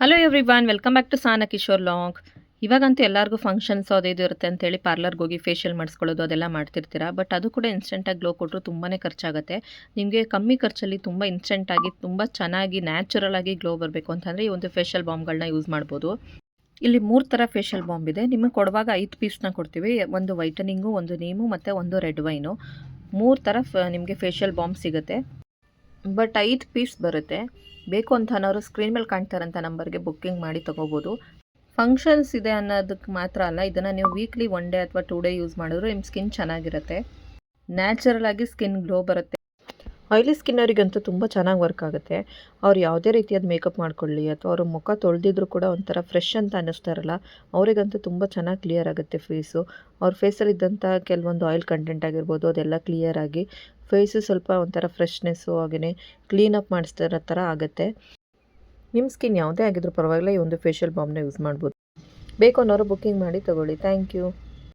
Hello everyone welcome back to Sana Kishore long. ಇವಾಗಂತೂ ಎಲ್ಲರಿಗೂ functions ಅದು ಇದು ಇರುತ್ತೆ ಅಂತೇಳಿ ಪಾರ್ಲರ್ಗೆ ಹೋಗಿ ಫೇಶಿಯಲ್ ಮಾಡಿಸ್ಕೊಳ್ಳೋದು ಅದೆಲ್ಲ ಮಾಡ್ತಿರ್ತೀರಾ. ಬಟ್ ಅದು ಕೂಡ ಇನ್ಸ್ಟೆಂಟಾಗಿ ಗ್ಲೋ ಕೊಟ್ಟರು ತುಂಬಾ ಖರ್ಚಾಗುತ್ತೆ. ನಿಮಗೆ ಕಮ್ಮಿ ಖರ್ಚಲ್ಲಿ ತುಂಬ ಇನ್ಸ್ಟೆಂಟಾಗಿ ತುಂಬ ಚೆನ್ನಾಗಿ ನ್ಯಾಚುರಲ್ ಆಗಿ ಗ್ಲೋ ಬರಬೇಕು ಅಂತಂದರೆ ಈ ಒಂದು ಫೇಶಿಯಲ್ ಬಾಂಬ್ಗಳನ್ನ ಯೂಸ್ ಮಾಡ್ಬೋದು. ಇಲ್ಲಿ 3 ಥರ ಫೇಶಿಯಲ್ ಬಾಂಬ್ ಇದೆ. ನಿಮಗೆ ಕೊಡುವಾಗ 5 ಪೀಸ್ನ ಕೊಡ್ತೀವಿ. ಒಂದು ವೈಟನಿಂಗು, ಒಂದು ನೀಮು ಮತ್ತು ಒಂದು ರೆಡ್ ವೈನು. 3 ಥರ ನಿಮಗೆ ಫೇಶಿಯಲ್ ಬಾಂಬ್ ಸಿಗುತ್ತೆ. ಬಟ್ 5 ಪೀಸ್ ಬರುತ್ತೆ. ಬೇಕು ಅಂತ ಅನ್ನೋರು ಸ್ಕ್ರೀನ್ ಮೇಲೆ ಕಾಣ್ತಾರಂಥ ನಂಬರ್ಗೆ ಬುಕ್ಕಿಂಗ್ ಮಾಡಿ ತೊಗೋಬೋದು. ಫಂಕ್ಷನ್ಸ್ ಇದೆ ಅನ್ನೋದಕ್ಕೆ ಮಾತ್ರ ಅಲ್ಲ, ಇದನ್ನು ನೀವು ವೀಕ್ಲಿ 1 ಡೇ ಅಥವಾ 2 ಡೇ ಯೂಸ್ ಮಾಡಿದ್ರು ನಿಮ್ಮ ಸ್ಕಿನ್ ಚೆನ್ನಾಗಿರುತ್ತೆ. ನ್ಯಾಚುರಲ್ ಆಗಿ ಸ್ಕಿನ್ ಗ್ಲೋ ಬರುತ್ತೆ. ಆಯಿಲಿ ಸ್ಕಿನ್ನವರಿಗಂತೂ ತುಂಬ ಚೆನ್ನಾಗಿ ವರ್ಕ್ ಆಗುತ್ತೆ. ಅವ್ರು ಯಾವುದೇ ರೀತಿಯಾದ ಮೇಕಪ್ ಮಾಡ್ಕೊಳ್ಳಿ ಅಥವಾ ಅವ್ರ ಮುಖ ತೊಳೆದಿದ್ರು ಕೂಡ ಒಂಥರ ಫ್ರೆಶ್ ಅಂತ ಅನ್ನಿಸ್ತಾರಲ್ಲ, ಅವರಿಗಂತೂ ತುಂಬ ಚೆನ್ನಾಗಿ ಕ್ಲಿಯರ್ ಆಗುತ್ತೆ ಫೇಸು. ಅವ್ರ ಫೇಸಲ್ಲಿದ್ದಂಥ ಕೆಲವೊಂದು ಆಯಿಲ್ ಕಂಟೆಂಟ್ ಆಗಿರ್ಬೋದು ಅದೆಲ್ಲ ಕ್ಲಿಯರ್ ಆಗಿ ಫೇಸು ಸ್ವಲ್ಪ ಒಂಥರ ಫ್ರೆಶ್ನೆಸ್ಸು ಹಾಗೆಯೇ ಕ್ಲೀನಪ್ ಮಾಡಿಸ್ತಿರೋ ಥರ ಆಗುತ್ತೆ. ನಿಮ್ಮ ಸ್ಕಿನ್ ಯಾವುದೇ ಆಗಿದ್ರೂ ಪರವಾಗಿಲ್ಲ, ಈ ಒಂದು ಫೇಶಿಯಲ್ ಬಾಂಬ್ನ ಯೂಸ್ ಮಾಡ್ಬೋದು. ಬೇಕು ಅನ್ನೋರು ಬುಕ್ಕಿಂಗ್ ಮಾಡಿ ತೊಗೊಳ್ಳಿ. Thank you.